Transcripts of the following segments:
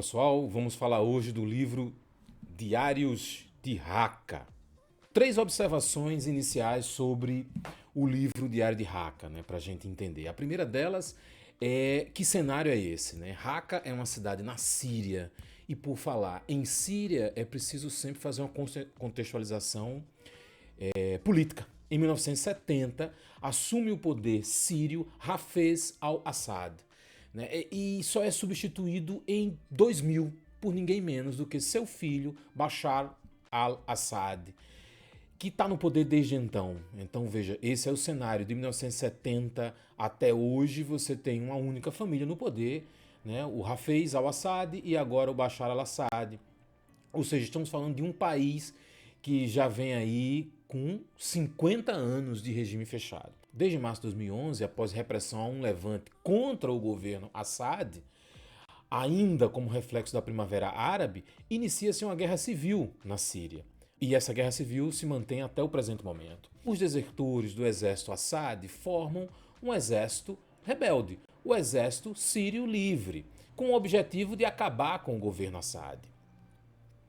pessoal, vamos falar hoje do livro Diários de Raqqa. 3 observações iniciais sobre o livro Diário de Raqqa, para a gente entender. A primeira delas é que cenário é esse, né? Raqqa é uma cidade na Síria e, por falar em Síria, é preciso sempre fazer uma contextualização política. Em 1970, assume o poder sírio Hafez al-Assad, né? E só é substituído em 2000 por ninguém menos do que seu filho Bashar al-Assad, que está no poder desde então. Então veja, esse é o cenário de 1970 até hoje. Você tem uma única família no poder, né? O Hafez al-Assad e agora o Bashar al-Assad. Ou seja, estamos falando de um país que já vem aí com 50 anos de regime fechado. Desde março de 2011, após repressão a um levante contra o governo Assad, ainda como reflexo da Primavera Árabe, inicia-se uma guerra civil na Síria. E essa guerra civil se mantém até o presente momento. Os desertores do exército Assad formam um exército rebelde, o Exército Sírio Livre, com o objetivo de acabar com o governo Assad.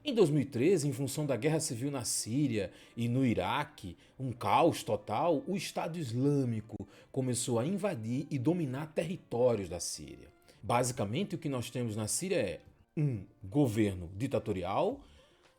Em 2013, em função da guerra civil na Síria e no Iraque, um caos total, o Estado Islâmico começou a invadir e dominar territórios da Síria. Basicamente, o que nós temos na Síria é um governo ditatorial,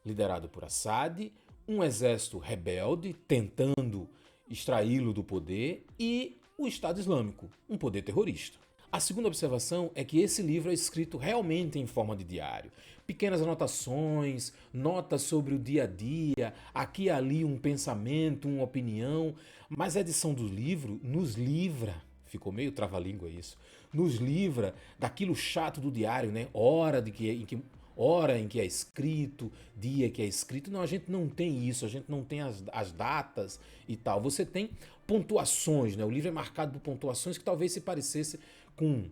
liderado por Assad, um exército rebelde, tentando extraí-lo do poder, e o Estado Islâmico, um poder terrorista. A segunda observação é que esse livro é escrito realmente em forma de diário. Pequenas anotações, notas sobre o dia a dia, aqui e ali um pensamento, uma opinião, mas a edição do livro nos livra, ficou meio trava-língua isso, nos livra daquilo chato do diário, né? Hora em que é escrito, dia que é escrito. Não, a gente não tem isso, a gente não tem as datas e tal. Você tem pontuações, né? O livro é marcado por pontuações que talvez se parecesse com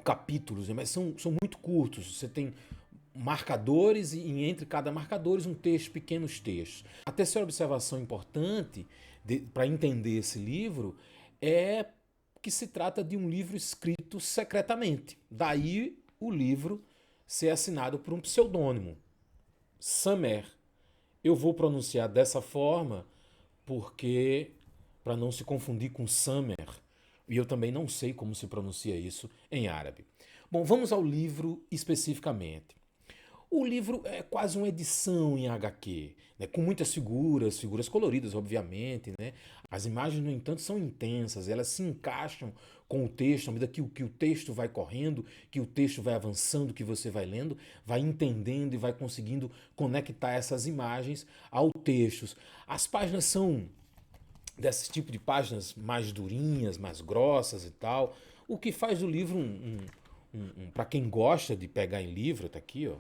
capítulos, né? Mas são muito curtos. Você tem marcadores e entre cada marcadores um texto, pequenos textos. A terceira observação importante para entender esse livro é que se trata de um livro escrito secretamente. Daí o livro ser assinado por um pseudônimo, Samer. Eu vou pronunciar dessa forma porque para não se confundir com Samer, e eu também não sei como se pronuncia isso em árabe. Bom, vamos ao livro especificamente. O livro é quase uma edição em HQ, né, com muitas figuras coloridas, obviamente, né? As imagens, no entanto, são intensas, elas se encaixam com o texto, à medida que o texto vai correndo, que o texto vai avançando, que você vai lendo, vai entendendo e vai conseguindo conectar essas imagens ao texto. As páginas são desse tipo de páginas mais durinhas, mais grossas e tal, o que faz do livro para quem gosta de pegar em livro, tá aqui, ó.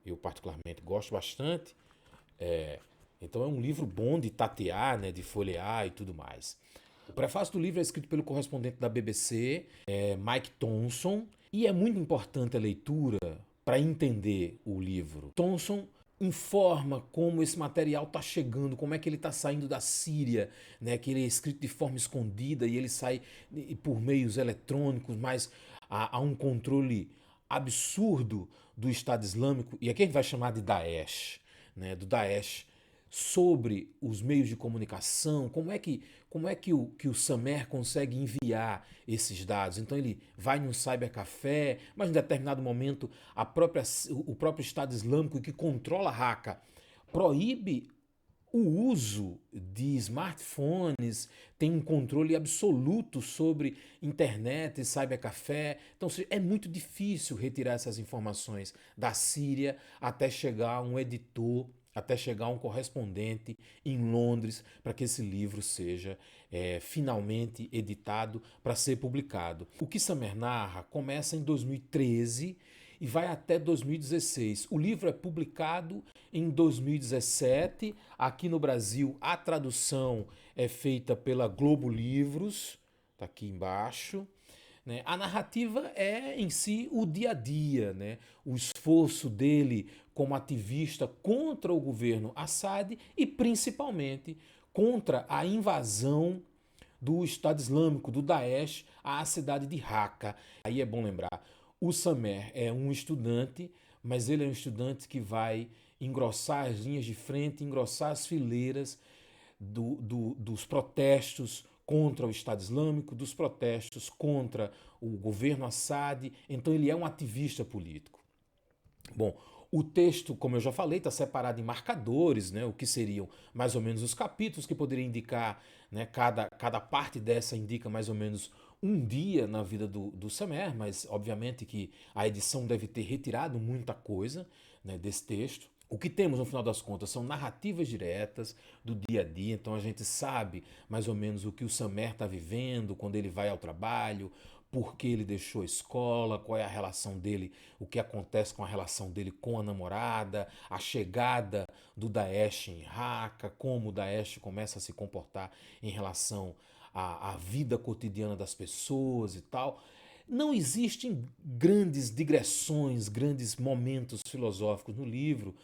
Eu particularmente gosto bastante. Então é um livro bom de tatear, né, de folhear e tudo mais. O prefácio do livro é escrito pelo correspondente da BBC, Mike Thompson, e é muito importante a leitura para entender o livro. Thompson informa como esse material está chegando, como é que ele está saindo da Síria, né? Que ele é escrito de forma escondida e ele sai por meios eletrônicos, mas há um controle absurdo do Estado Islâmico, e aqui a gente vai chamar de Daesh, né? Do Daesh, sobre os meios de comunicação, como é que o Samer consegue enviar esses dados. Então ele vai num cybercafé, mas em determinado momento o próprio Estado Islâmico, que controla Raqqa, proíbe o uso de smartphones, tem um controle absoluto sobre internet e cybercafé. Então é muito difícil retirar essas informações da Síria até chegar a um editor, até chegar a um correspondente em Londres, para que esse livro seja finalmente editado para ser publicado. O que Samer narra começa em 2013 e vai até 2016. O livro é publicado em 2017. Aqui no Brasil, a tradução é feita pela Globo Livros, está aqui embaixo. Né? A narrativa é em si o dia a dia, né? O esforço dele como ativista contra o governo Assad e principalmente contra a invasão do Estado Islâmico, do Daesh, à cidade de Raqqa. Aí é bom lembrar, O Samer é um estudante, mas ele é um estudante que vai engrossar as linhas de frente, engrossar as fileiras dos protestos contra o Estado Islâmico, dos protestos contra o governo Assad. Então ele é um ativista político. Bom, o texto, como eu já falei, está separado em marcadores, né, o que seriam mais ou menos os capítulos que poderiam indicar, né, cada parte dessa indica mais ou menos um dia na vida do Samer, mas obviamente que a edição deve ter retirado muita coisa, né, desse texto. O que temos no final das contas são narrativas diretas do dia a dia, então a gente sabe mais ou menos o que o Samer está vivendo quando ele vai ao trabalho, por que ele deixou a escola, qual é a relação dele, o que acontece com a relação dele com a namorada, a chegada do Daesh em Raqqa, como o Daesh começa a se comportar em relação à vida cotidiana das pessoas e tal. Não existem grandes digressões, grandes momentos filosóficos no livro,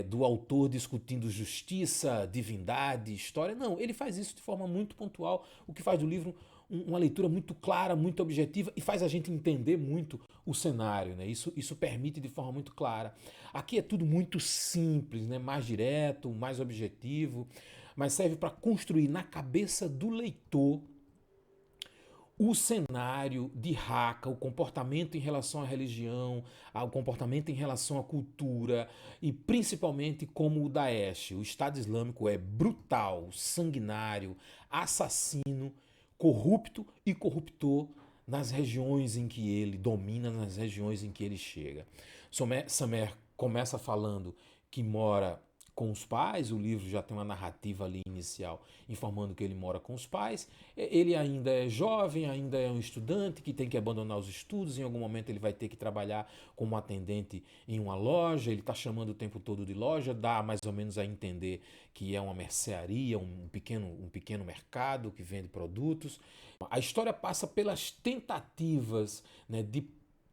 do autor discutindo justiça, divindade, história. Não, ele faz isso de forma muito pontual, o que faz do livro uma leitura muito clara, muito objetiva e faz a gente entender muito o cenário, né? Isso permite de forma muito clara. Aqui é tudo muito simples, né? Mais direto, mais objetivo, mas serve para construir na cabeça do leitor o cenário de Raqqa, o comportamento em relação à religião, o comportamento em relação à cultura e principalmente como o Daesh, o Estado Islâmico, é brutal, sanguinário, assassino, corrupto e corruptor nas regiões em que ele domina, nas regiões em que ele chega. Samer começa falando que mora com os pais, o livro já tem uma narrativa ali inicial informando que ele mora com os pais. Ele ainda é jovem, ainda é um estudante que tem que abandonar os estudos, em algum momento ele vai ter que trabalhar como atendente em uma loja, ele está chamando o tempo todo de loja, dá mais ou menos a entender que é uma mercearia, um pequeno mercado que vende produtos. A história passa pelas tentativas, né, de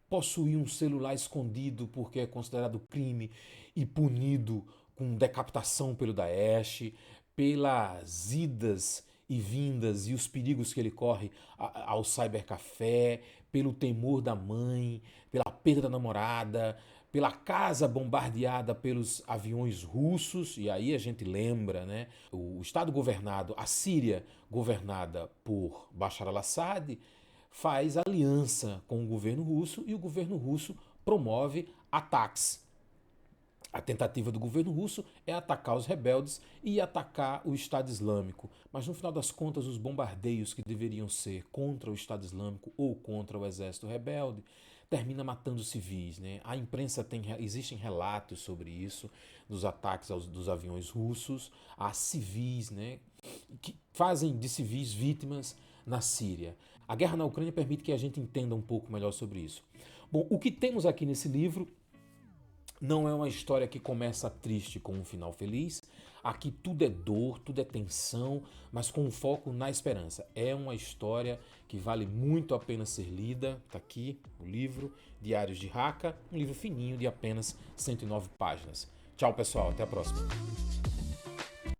possuir um celular escondido porque é considerado crime e punido com decapitação pelo Daesh, pelas idas e vindas e os perigos que ele corre ao cybercafé, pelo temor da mãe, pela perda da namorada, pela casa bombardeada pelos aviões russos, e aí a gente lembra, né, o Estado governado, a Síria governada por Bashar al-Assad, faz aliança com o governo russo e o governo russo promove ataques. A tentativa do governo russo é atacar os rebeldes e atacar o Estado Islâmico. Mas no final das contas, os bombardeios que deveriam ser contra o Estado Islâmico ou contra o exército rebelde termina matando civis, né? A imprensa existem relatos sobre isso, dos ataques dos aviões russos a civis, né? Que fazem de civis vítimas na Síria. A guerra na Ucrânia permite que a gente entenda um pouco melhor sobre isso. Bom, o que temos aqui nesse livro não é uma história que começa triste com um final feliz. Aqui tudo é dor, tudo é tensão, mas com um foco na esperança. É uma história que vale muito a pena ser lida. Está aqui o livro Diários de Raqqa, um livro fininho de apenas 109 páginas. Tchau, pessoal. Até a próxima.